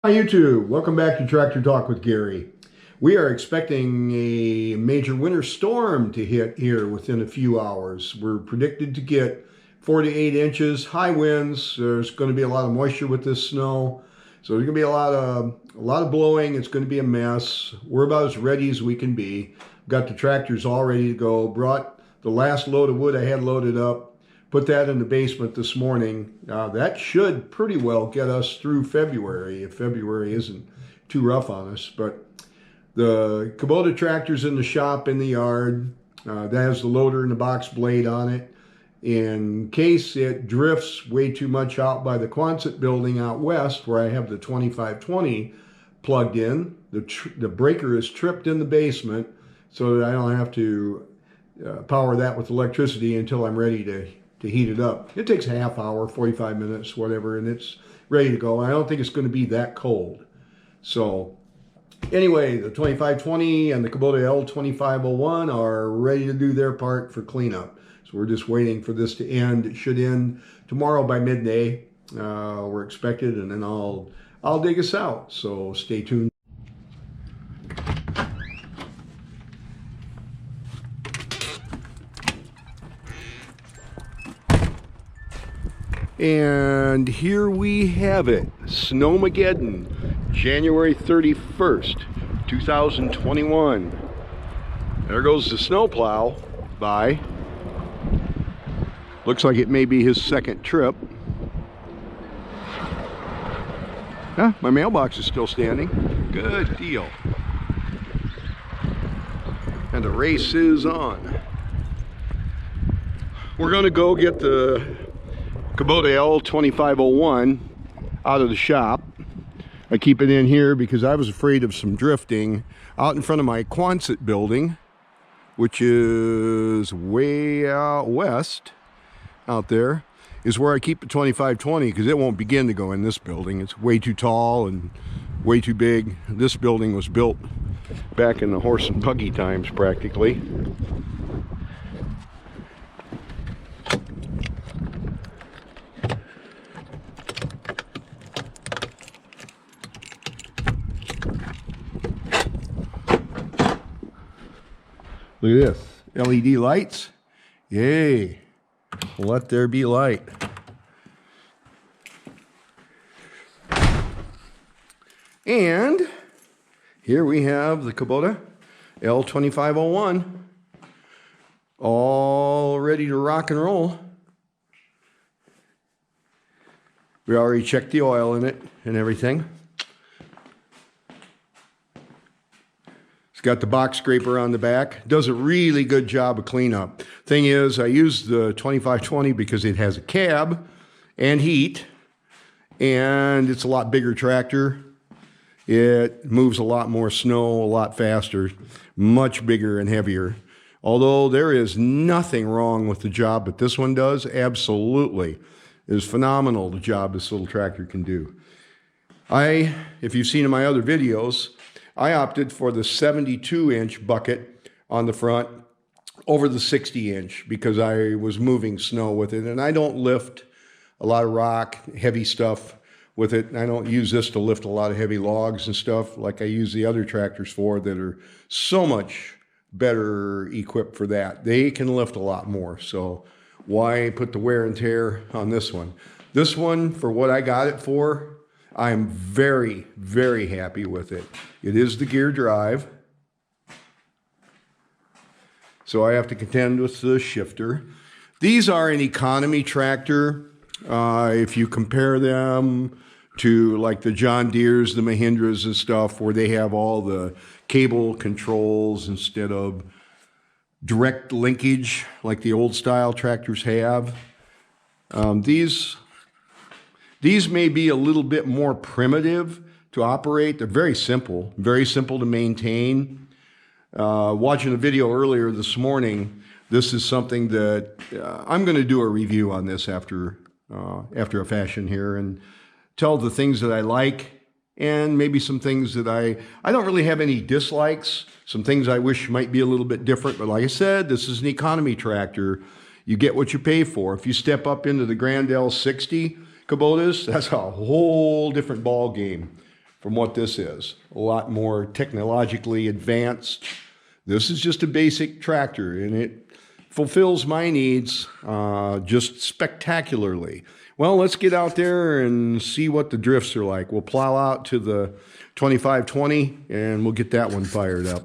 Hi YouTube, welcome back to Tractor Talk with Gary. We are expecting a major winter storm to hit here within a few hours. We're predicted to get 4 to 8 inches, high winds. There's going to be a lot of moisture with this snow. So there's going to be a lot of blowing. It's going to be a mess. We're about as ready as we can be. Got the tractors all ready to go. Brought the last load of wood I had loaded up. Put that in the basement this morning. That should pretty well get us through February, if February isn't too rough on us. But the Kubota tractor's in the shop in the yard. That has the loader and the box blade on it. In case it drifts way too much out by the Quonset building out west, where I have the 2520 plugged in, the breaker is tripped in the basement so that I don't have to power that with electricity until I'm ready to heat it up. It takes a half hour, 45 minutes, whatever, and it's ready to go. I don't think it's going to be that cold. So anyway, the 2520 and the Kubota L2501 are ready to do their part for cleanup. So we're just waiting for this to end. It should end tomorrow by midday. We're expected, and then I'll dig us out. So stay tuned. And here we have it, Snowmagedon, January 31st, 2021. There goes the snowplow by. Looks like it may be his second trip. Yeah, my mailbox is still standing. Good deal. And the race is on. We're gonna go get the Kubota L2501 out of the shop. I keep it in here because I was afraid of some drifting out in front of my Quonset building, which is way out west. Out there is where I keep the 2520 because it won't begin to go in this building. It's way too tall and way too big. This building was built back in the horse and buggy times practically. Look at this, LED lights. Yay, let there be light. And here we have the Kubota L2501 all ready to rock and roll. We already checked the oil in it and everything. It's got the box scraper on the back. Does a really good job of cleanup. Thing is, I use the 2520 because it has a cab and heat, and it's a lot bigger tractor. It moves a lot more snow, a lot faster, much bigger and heavier. Although there is nothing wrong with the job that this one does, absolutely. It is phenomenal the job this little tractor can do. If you've seen in my other videos, I opted for the 72-inch bucket on the front over the 60-inch because I was moving snow with it, and I don't lift a lot of rock, heavy stuff with it. I don't use this to lift a lot of heavy logs and stuff like I use the other tractors for that are so much better equipped for that. They can lift a lot more, so why put the wear and tear on this one? This one, for what I got it for, I'm very, very happy with it. It is the gear drive, so I have to contend with the shifter. These are an economy tractor. If you compare them to like the John Deeres, the Mahindras and stuff, where they have all the cable controls instead of direct linkage like the old style tractors have. These may be a little bit more primitive to operate. They're very simple to maintain. Watching a video earlier this morning, this is something that I'm going to do a review on this after a fashion here and tell the things that I like and maybe some things that I don't really have any dislikes, some things I wish might be a little bit different. But like I said, this is an economy tractor. You get what you pay for. If you step up into the Grand L60 Kubotas, that's a whole different ball game. from what this is. A lot more technologically advanced. This is just a basic tractor, and it fulfills my needs just spectacularly. Well, let's get out there and see what the drifts are like. We'll plow out to the 2520 and we'll get that one fired up.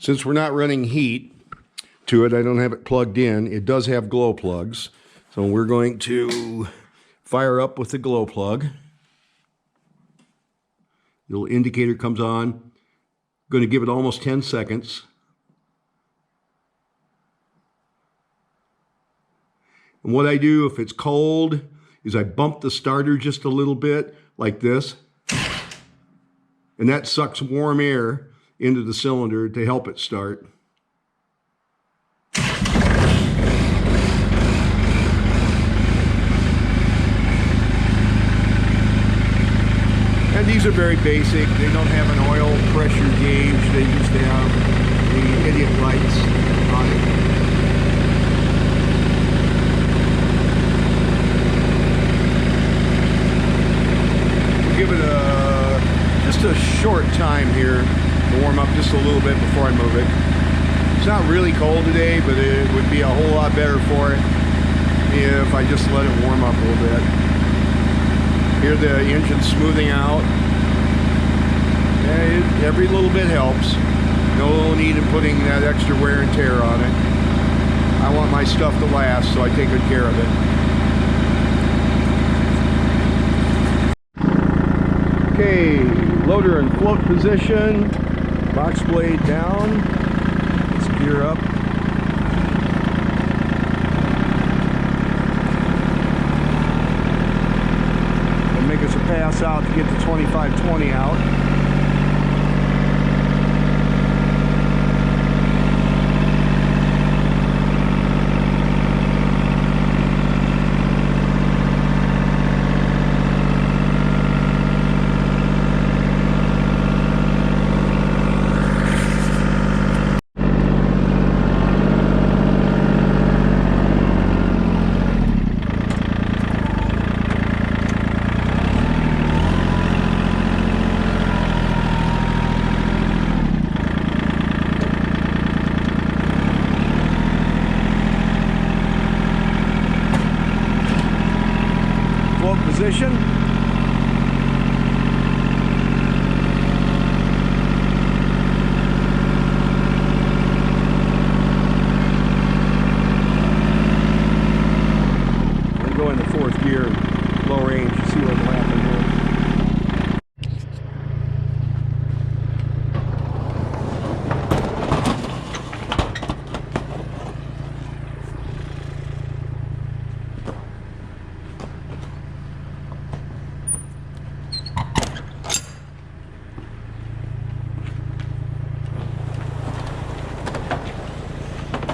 Since we're not running heat to it, I don't have it plugged in. It does have glow plugs. So we're going to fire up with the glow plug. The little indicator comes on. Going to give it almost 10 seconds. And what I do if it's cold is I bump the starter just a little bit like this. And that sucks warm air into the cylinder to help it start. And these are very basic. They don't have an oil pressure gauge. They just have the idiot lights on it. We'll give it just a short time here. Warm up just a little bit before I move it. It's not really cold today, but it would be a whole lot better for it if I just let it warm up a little bit. Hear the engine smoothing out. Yeah, every little bit helps. No need in putting that extra wear and tear on it. I want my stuff to last, so I take good care of it. Okay, loader in float position. Box blade down. Let's gear up. And make us a pass out to get the 2520 out. Position. Then go into fourth gear, low range, see what will happen here.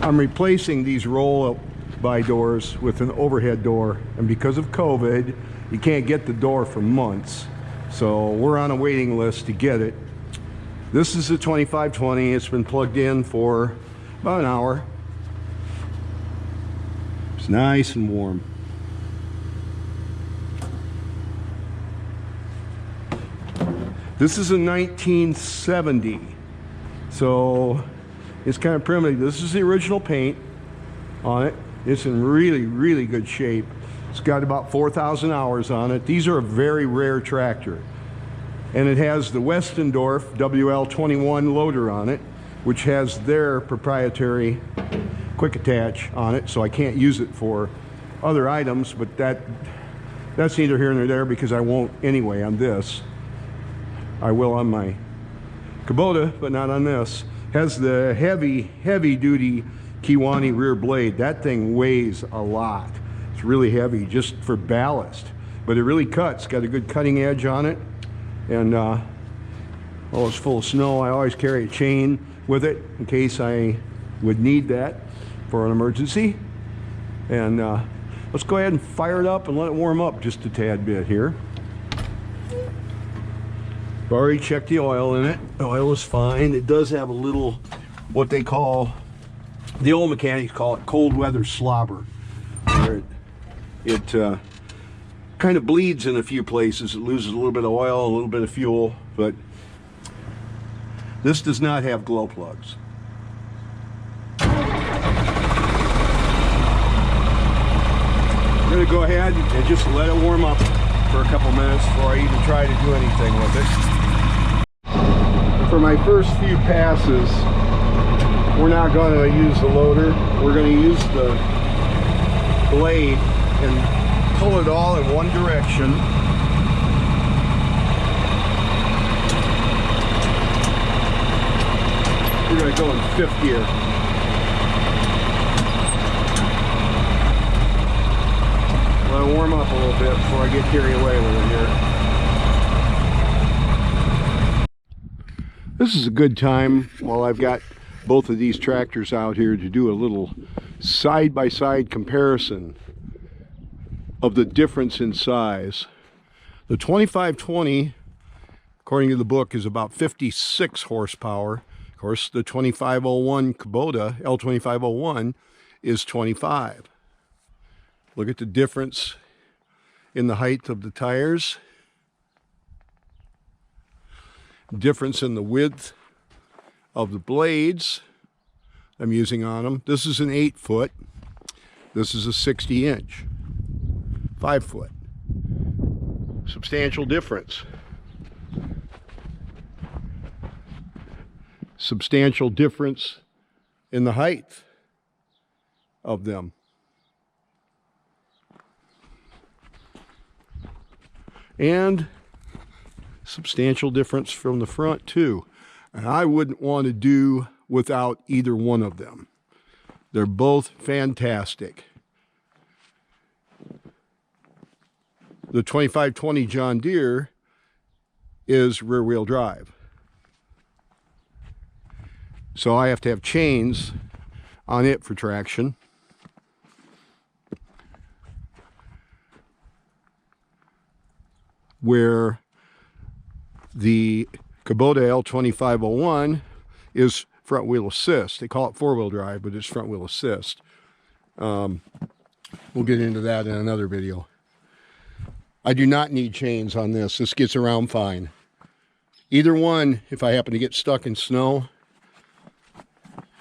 I'm replacing these roll-by doors with an overhead door, and because of COVID, you can't get the door for months. So we're on a waiting list to get it. This is a 2520. It's been plugged in for about an hour. It's nice and warm. This is a 1970, so it's kind of primitive. This is the original paint on it. It's in really, really good shape. It's got about 4,000 hours on it. These are a very rare tractor. And it has the Westendorf WL21 loader on it, which has their proprietary quick attach on it, so I can't use it for other items, but that's neither here nor there because I won't anyway on this. I will on my Kubota, but not on this. Has the heavy duty Kiwani rear blade. That thing weighs a lot. It's really heavy just for ballast, but it really cuts. Got a good cutting edge on it. And oh, it's full of snow. I always carry a chain with it in case I would need that for an emergency. And let's go ahead and fire it up and let it warm up just a tad bit here. I've already checked the oil in it. The oil is fine. It does have a little, what they call, the old mechanics call it cold weather slobber. Where it kind of bleeds in a few places. It loses a little bit of oil, a little bit of fuel, but this does not have glow plugs. I'm going to go ahead and just let it warm up for a couple minutes before I even try to do anything with it. For my first few passes, we're not going to use the loader. We're going to use the blade and pull it all in one direction. We're going to go in 5th gear. Let it warm up a little bit before I get carried away with it here. This is a good time while I've got both of these tractors out here to do a little side-by-side comparison of the difference in size. The 2520, according to the book, is about 56 horsepower. Of course, the 2501 Kubota L2501 is 25. Look at the difference in the height of the tires. Difference in the width of the blades I'm using on them. This is an 8-foot. This is a 60-inch. 5-foot. Substantial difference. Substantial difference in the height of them. And substantial difference from the front too. And I wouldn't want to do without either one of them. They're both fantastic. The 2520 John Deere is rear-wheel drive. So I have to have chains on it for traction. Where the Kubota L2501 is front wheel assist. They call it 4-wheel drive, but it's front wheel assist. We'll get into that in another video. I do not need chains on this. This gets around fine. Either one, if I happen to get stuck in snow,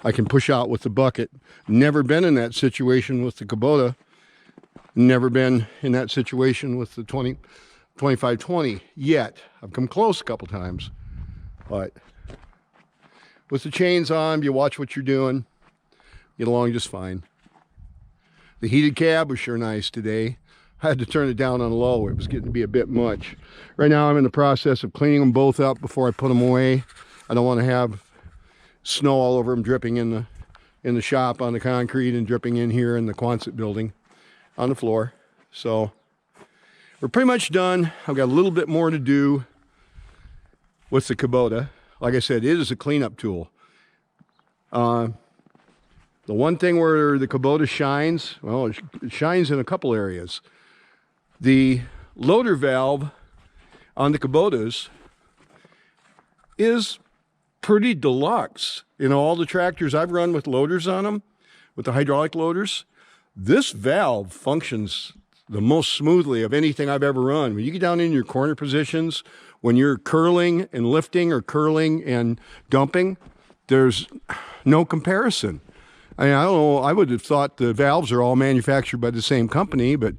I can push out with the bucket. Never been in that situation with the Kubota. Never been in that situation with the 2520 yet. I've come close a couple times, but with the chains on, you watch what you're doing, get along just fine. The heated cab was sure nice today. I had to turn it down on low. It was getting to be a bit much. Right now I'm in the process of cleaning them both up before I put them away. I don't want to have snow all over them, dripping in the shop on the concrete and dripping in here in the Quonset building on the floor. So we're pretty much done. I've got a little bit more to do with the Kubota. Like I said, it is a cleanup tool. The one thing where the Kubota shines, well, it shines in a couple areas. The loader valve on the Kubotas is pretty deluxe. You know, all the tractors I've run with loaders on them, with the hydraulic loaders, this valve functions the most smoothly of anything I've ever run. When you get down in your corner positions, when you're curling and lifting or curling and dumping, there's no comparison. I mean, I don't know, I would have thought the valves are all manufactured by the same company, but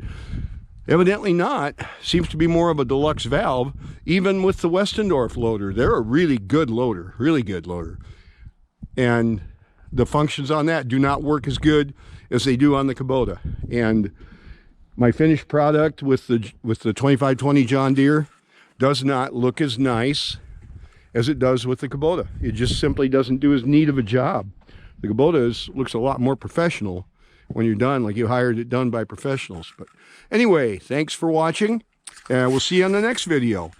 evidently not. Seems to be more of a deluxe valve, even with the Westendorf loader. They're a really good loader, really good loader. And the functions on that do not work as good as they do on the Kubota. And my finished product with the 2520 John Deere does not look as nice as it does with the Kubota. It just simply doesn't do as neat of a job. The Kubota looks a lot more professional when you're done, like you hired it done by professionals. But anyway, thanks for watching, and we'll see you on the next video.